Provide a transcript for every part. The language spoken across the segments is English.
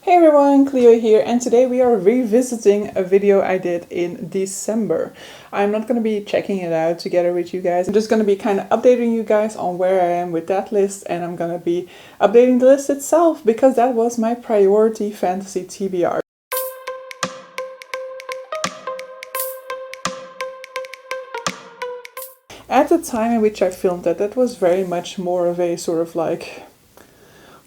Hey everyone, Cleo here, and today we are revisiting a video I did in December. I'm not going to be checking it out together with you guys. I'm just going to be kind of updating you guys on where I am with that list, and I'm going to be updating the list itself because that was my priority fantasy TBR. At the time in which I filmed that was very much more of a sort of like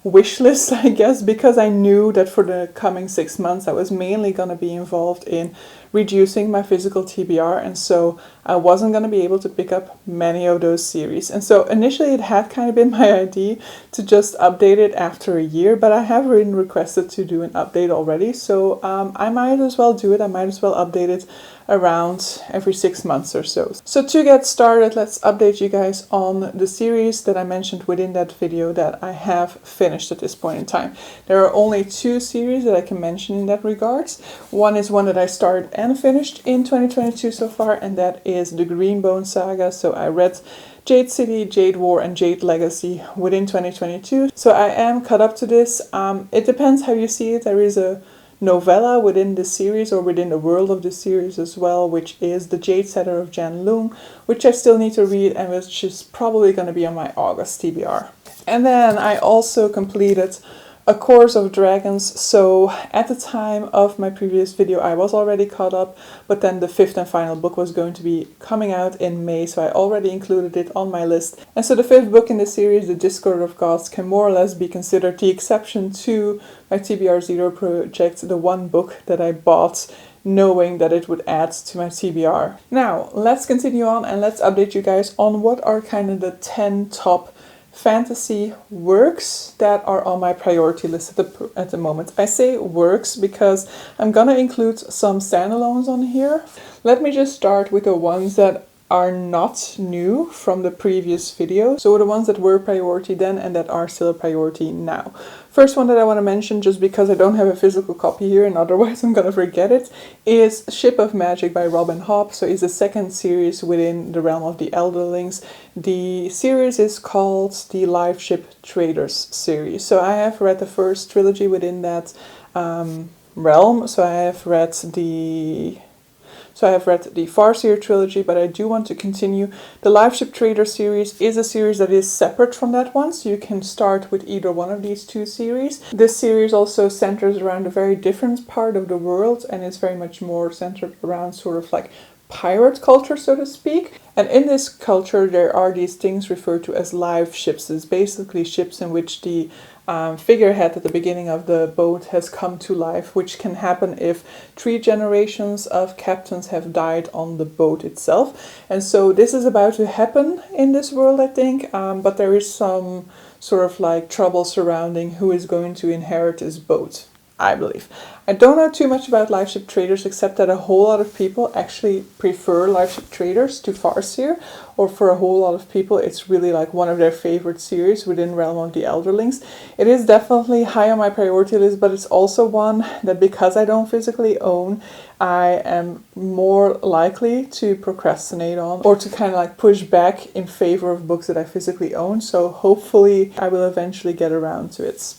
wish list, I guess, because I knew that for the coming 6 months I was mainly going to be involved in reducing my physical TBR, and so I wasn't going to be able to pick up many of those series. And so initially it had kind of been my idea to just update it after a year, but I have been requested to do an update already, so I might as well do it. I might as well update it around every 6 months or so. So to get started, let's update you guys on the series that I mentioned within that video that I have finished at this point in time. There are only 2 series that I can mention in that regards. One is one that I started and finished in 2022 so far, and that is the Greenbone Saga. So I read Jade City, Jade War, and Jade Legacy within 2022. So I am caught up to this. It depends how you see it. There is a novella within the series, or within the world of the series as well, which is The Jade Setter of Jan Loong, which I still need to read and which is probably going to be on my August TBR. And then I also completed A Course of Dragons. So at the time of my previous video I was already caught up, but then the 5th and final book was going to be coming out in May, so I already included it on my list. And so the 5th book in the series, The Discord of Gods, can more or less be considered the exception to my TBR Zero project, the one book that I bought knowing that it would add to my TBR. Now let's continue on and let's update you guys on what are kind of the 10 top fantasy works that are on my priority list at the moment. I say works because I'm gonna include some standalones on here. Let me just start with the ones that are not new from the previous video. So the ones that were priority then and that are still a priority now. First one that I want to mention, just because I don't have a physical copy here and otherwise I'm gonna forget it, is Ship of Magic by Robin Hobb. So it's the second series within the realm of the Elderlings. The series is called the Live Ship Traders series. So I have read the first trilogy within that realm. So I have read the Farseer trilogy, but I do want to continue. The Live Ship Trader series is a series that is separate from that one, so you can start with either one of these 2 series. This series also centers around a very different part of the world, and is very much more centered around sort of like pirate culture, so to speak. And in this culture there are these things referred to as live ships. It's basically ships in which the figurehead at the beginning of the boat has come to life, which can happen if 3 generations of captains have died on the boat itself. And so this is about to happen in this world, I think, but there is some sort of like trouble surrounding who is going to inherit this boat, I believe. I don't know too much about Live Ship Traders, except that a whole lot of people actually prefer Live Ship Traders to Farseer, or for a whole lot of people it's really like one of their favorite series within Realm of the Elderlings. It is definitely high on my priority list, but it's also one that, because I don't physically own, I am more likely to procrastinate on, or to kind of like push back in favor of books that I physically own. So hopefully I will eventually get around to it.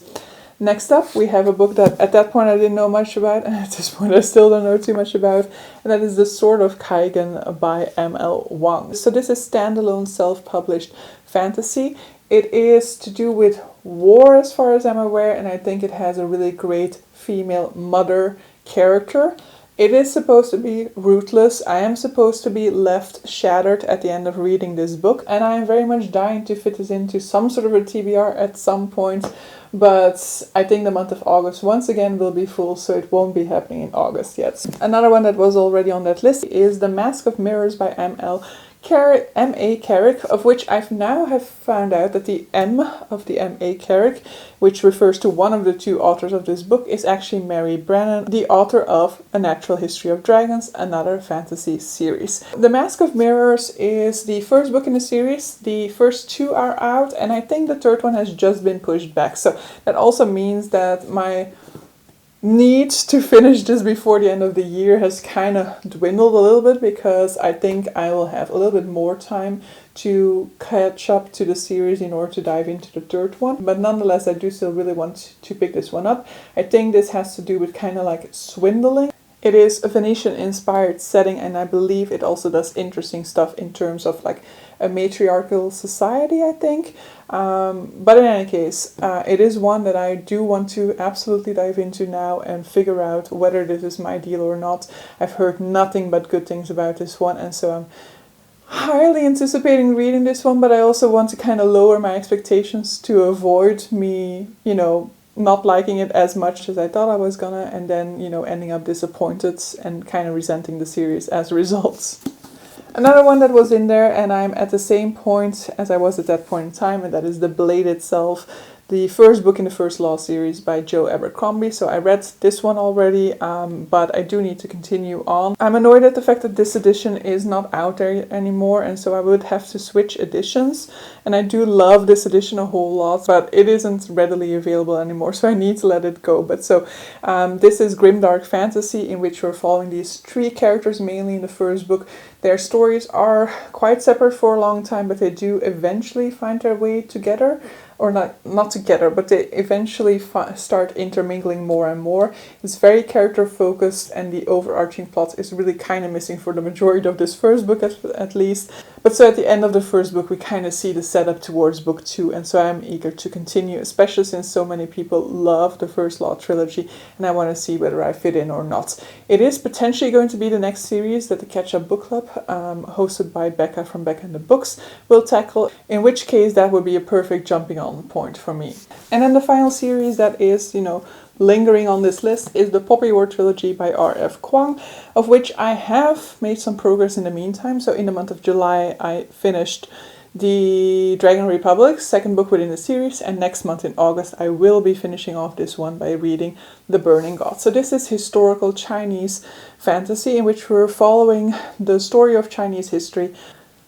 Next up, we have a book that at that point I didn't know much about, and at this point I still don't know too much about, and that is The Sword of Kaigen by M.L. Wong. So this is standalone self-published fantasy. It is to do with war as far as I'm aware, and I think it has a really great female mother character. It is supposed to be ruthless. I am supposed to be left shattered at the end of reading this book, and I am very much dying to fit this into some sort of a TBR at some point. But I think the month of August once again will be full, so it won't be happening in August yet. Another one that was already on that list is The Mask of Mirrors by M.A. Carrick, of which I've now have found out that the M of the M.A. Carrick, which refers to one of the 2 authors of this book, is actually Mary Brennan, the author of A Natural History of Dragons, another fantasy series. The Mask of Mirrors is the first book in the series. The first 2 are out, and I think the 3rd one has just been pushed back. So that also means that my need to finish this before the end of the year has kind of dwindled a little bit, because I think I will have a little bit more time to catch up to the series in order to dive into the third one. But nonetheless, I do still really want to pick this one up. I think this has to do with kind of like swindling. It is a Venetian-inspired setting, and I believe it also does interesting stuff in terms of like a matriarchal society, I think. But in any case, it is one that I do want to absolutely dive into now and figure out whether this is my deal or not. I've heard nothing but good things about this one, and so I'm highly anticipating reading this one, but I also want to kind of lower my expectations to avoid me, not liking it as much as I thought I was gonna, and then, ending up disappointed and kind of resenting the series as a result. Another one that was in there, and I'm at the same point as I was at that point in time, and that is The Blade itself, the first book in the First Law series by Joe Abercrombie. So I read this one already, but I do need to continue on. I'm annoyed at the fact that this edition is not out there anymore, and so I would have to switch editions. And I do love this edition a whole lot, but it isn't readily available anymore, so I need to let it go. But so this is Grimdark Fantasy, in which we're following these three characters mainly in the first book. Their stories are quite separate for a long time, but they do eventually find their way together. Or not together, but they eventually start intermingling more and more. It's very character focused, and the overarching plot is really kind of missing for the majority of this first book at least. But so at the end of the first book, we kind of see the setup towards book 2, and so I'm eager to continue, especially since so many people love the First Law trilogy, and I want to see whether I fit in or not. It is potentially going to be the next series that the Catch Up Book Club, hosted by Becca from Becca and the Books, will tackle, in which case that would be a perfect jumping on point for me. And then the final series that is, lingering on this list is the Poppy War trilogy by R.F. Kuang, of which I have made some progress in the meantime. So in the month of July, I finished the Dragon Republic, second book within the series, and next month in August, I will be finishing off this one by reading The Burning God. So this is historical Chinese fantasy in which we're following the story of Chinese history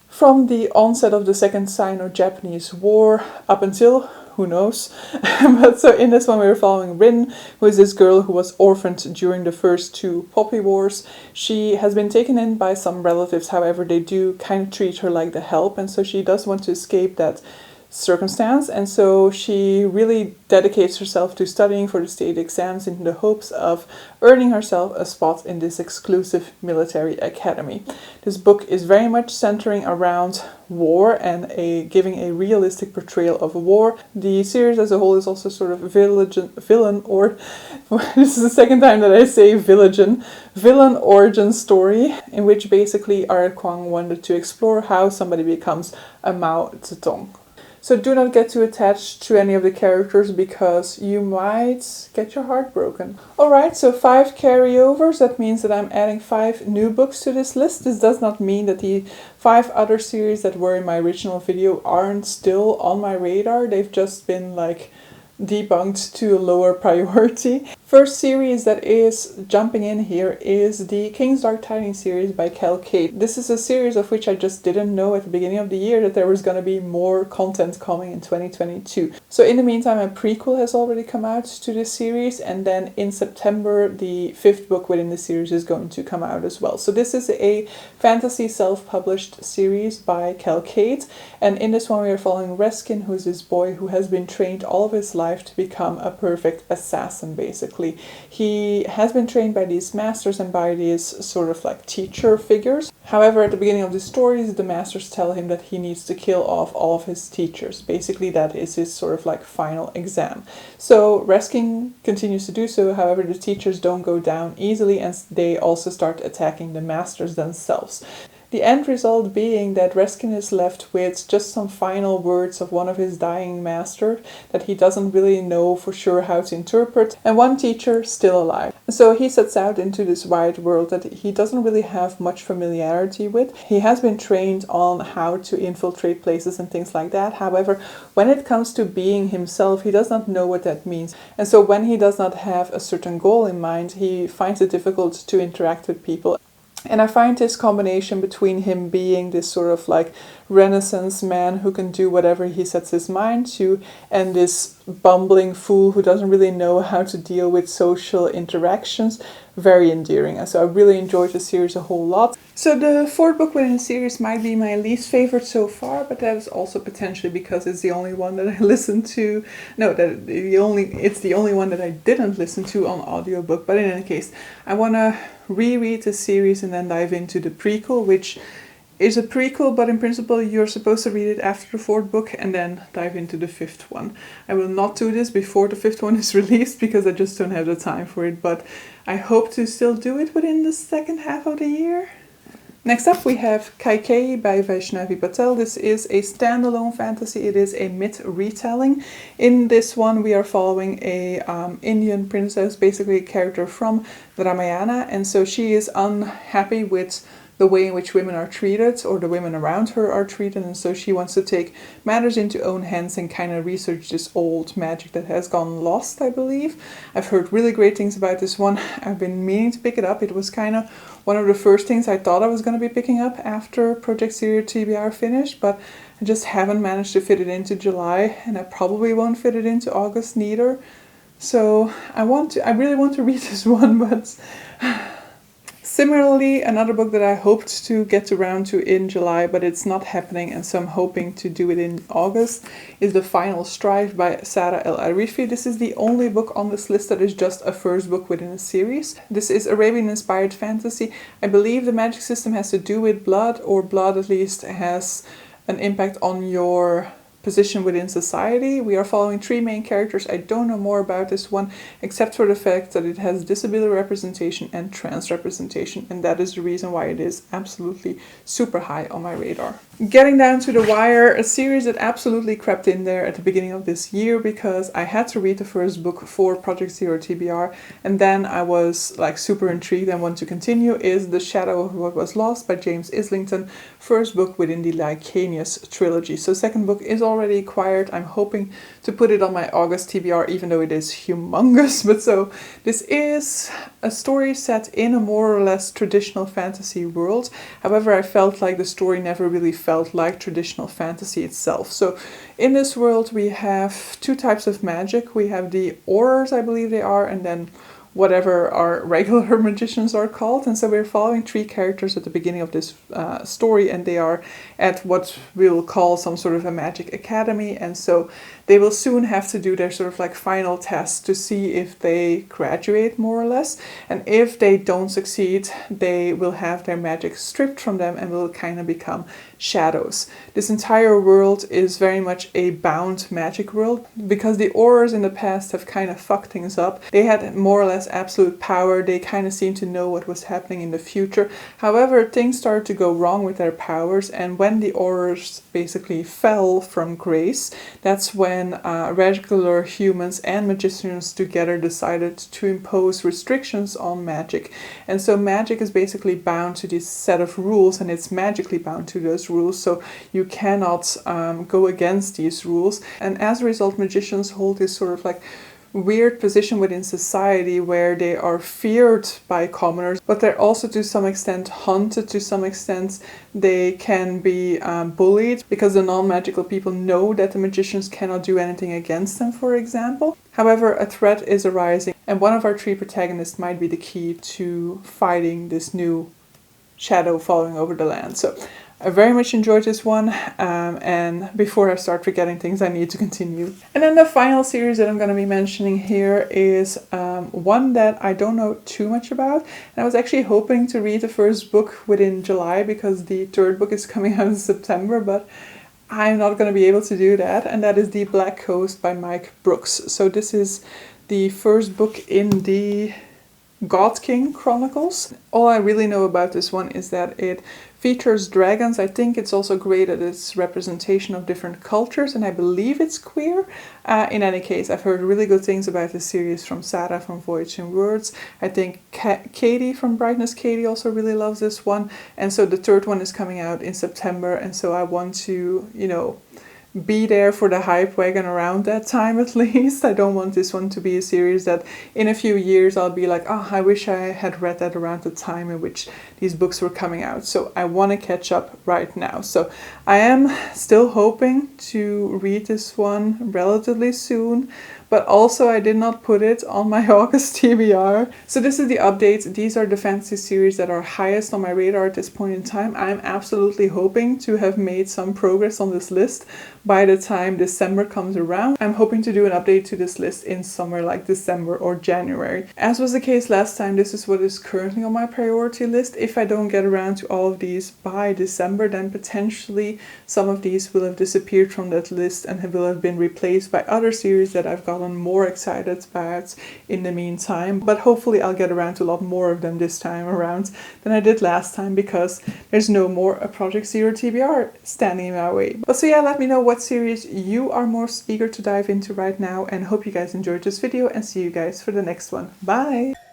from the onset of the Second Sino-Japanese War up until, who knows. But so in this one we were following Rin, who is this girl who was orphaned during the first two Poppy Wars. She has been taken in by some relatives, however they do kind of treat her like the help, and so she does want to escape that circumstance, and so she really dedicates herself to studying for the state exams in the hopes of earning herself a spot in this exclusive military academy. This book is very much centering around war and giving a realistic portrayal of war. The series as a whole is also sort of villain or this is the second time that I say villain origin story, in which basically R. Kwang wanted to explore how somebody becomes a Mao Zedong. So do not get too attached to any of the characters, because you might get your heart broken. Alright, so 5 carryovers. That means that I'm adding 5 new books to this list. This does not mean that the 5 other series that were in my original video aren't still on my radar. They've just been debunked to a lower priority. First series that is jumping in here is the King's Dark Tidings series by Kaikei. This is a series of which I just didn't know at the beginning of the year that there was going to be more content coming in 2022. So in the meantime, a prequel has already come out to this series, and then in September the 5th book within the series is going to come out as well. So this is a fantasy self-published series by Kaikei, and in this one we are following Reskin, who is this boy who has been trained all of his life to become a perfect assassin, basically. He has been trained by these masters and by these sort of teacher figures. However, at the beginning of the stories, the masters tell him that he needs to kill off all of his teachers. Basically, that is his sort of final exam. So Reskin continues to do so. However, the teachers don't go down easily, and they also start attacking the masters themselves. The end result being that Reskin is left with just some final words of one of his dying masters that he doesn't really know for sure how to interpret, and one teacher still alive. So he sets out into this wide world that he doesn't really have much familiarity with. He has been trained on how to infiltrate places and things like that. However, when it comes to being himself, he does not know what that means. And so when he does not have a certain goal in mind, he finds it difficult to interact with people. And I find this combination between him being this sort of like Renaissance man who can do whatever he sets his mind to, and this bumbling fool who doesn't really know how to deal with social interactions, very endearing. And so I really enjoyed the series a whole lot. So the fourth book within the series might be my least favorite so far, but that is also potentially because it's the only one that I listened to. No, it's the only one that I didn't listen to on audiobook. But in any case, I want to reread the series and then dive into the prequel, which is a prequel, but in principle you're supposed to read it after the fourth book and then dive into the fifth one. I will not do this before the fifth one is released because I just don't have the time for it, but I hope to still do it within the second half of the year. Next up we have Kaikei by Vaishnavi Patel. This is a standalone fantasy. It is a myth retelling. In this one we are following a Indian princess, basically a character from the Ramayana, and so she is unhappy with the way in which women are treated, or the women around her are treated, and so she wants to take matters into own hands and kind of research this old magic that has gone lost, I believe. I've heard really great things about this one. I've been meaning to pick it up. It was kind of one of the first things I thought I was going to be picking up after Project Zero TBR finished, but I just haven't managed to fit it into July, and I probably won't fit it into August neither. So I really want to read this one, but similarly, another book that I hoped to get around to in July, but it's not happening, and so I'm hoping to do it in August, is The Final Strife by Saga El Arifi. This is the only book on this list that is just a first book within a series. This is Arabian-inspired fantasy. I believe the magic system has to do with blood, or blood at least has an impact on your position within society. We are following three main characters. I don't know more about this one except for the fact that it has disability representation and trans representation, and that is the reason why it is absolutely super high on my radar. Getting down to the wire, a series that absolutely crept in there at the beginning of this year because I had to read the first book for Project Zero TBR, and then I was like super intrigued and want to continue, is The Shadow of What Was Lost by James Islington, first book within the Lycanius trilogy. So second book is already acquired. I'm hoping to put it on my August TBR, even though it is humongous. But so this is a story set in a more or less traditional fantasy world. However, I felt like the story never really felt like traditional fantasy itself. So in this world we have two types of magic. We have the aurors, I believe they are, and then whatever our regular magicians are called. And so we're following three characters at the beginning of this story, and they are at what we'll call some sort of a magic academy, and so they will soon have to do their sort of like final test to see if they graduate, more or less, and if they don't succeed they will have their magic stripped from them and will kind of become shadows. This entire world is very much a bound magic world because the aurors in the past have kind of fucked things up. They had more or less absolute power. They kind of seemed to know what was happening in the future. However, things started to go wrong with their powers, and when the aurors basically fell from grace, that's when regular humans and magicians together decided to impose restrictions on magic. And so magic is basically bound to this set of rules, and it's magically bound to those rules, so you cannot go against these rules. And as a result, magicians hold this sort of like weird position within society where they are feared by commoners, but they're also to some extent hunted. To some extent they can be bullied because the non-magical people know that the magicians cannot do anything against them, for example. However, a threat is arising, and one of our three protagonists might be the key to fighting this new shadow falling over the land. So I very much enjoyed this one, and before I start forgetting things, I need to continue. And then the final series that I'm going to be mentioning here is one that I don't know too much about. And I was actually hoping to read the first book within July because the third book is coming out in September, but I'm not going to be able to do that. And that is The Black Coast by Mike Brooks. So this is the first book in the God King Chronicles. All I really know about this one is that it features dragons. I think it's also great at its representation of different cultures, and I believe it's queer. In any case, I've heard really good things about the series from Saga from Voyage in Words. I think Katie from Brightness Katie also really loves this one, and so the third one is coming out in September, and so I want to, be there for the hype wagon around that time at least. I don't want this one to be a series that in a few years I'll be like, oh, I wish I had read that around the time in which these books were coming out. So I want to catch up right now. So I am still hoping to read this one relatively soon, but also I did not put it on my August TBR. So this is the update. These are the fantasy series that are highest on my radar at this point in time. I'm absolutely hoping to have made some progress on this list by the time December comes around. I'm hoping to do an update to this list in somewhere like December or January. As was the case last time, this is what is currently on my priority list. If I don't get around to all of these by December, then potentially some of these will have disappeared from that list and will have been replaced by other series that I've gotten more excited about in the meantime. But hopefully I'll get around to a lot more of them this time around than I did last time, because there's no more a Project Zero TBR standing in my way. But so yeah, let me know what series you are most eager to dive into right now, and hope you guys enjoyed this video, and see you guys for the next one. Bye!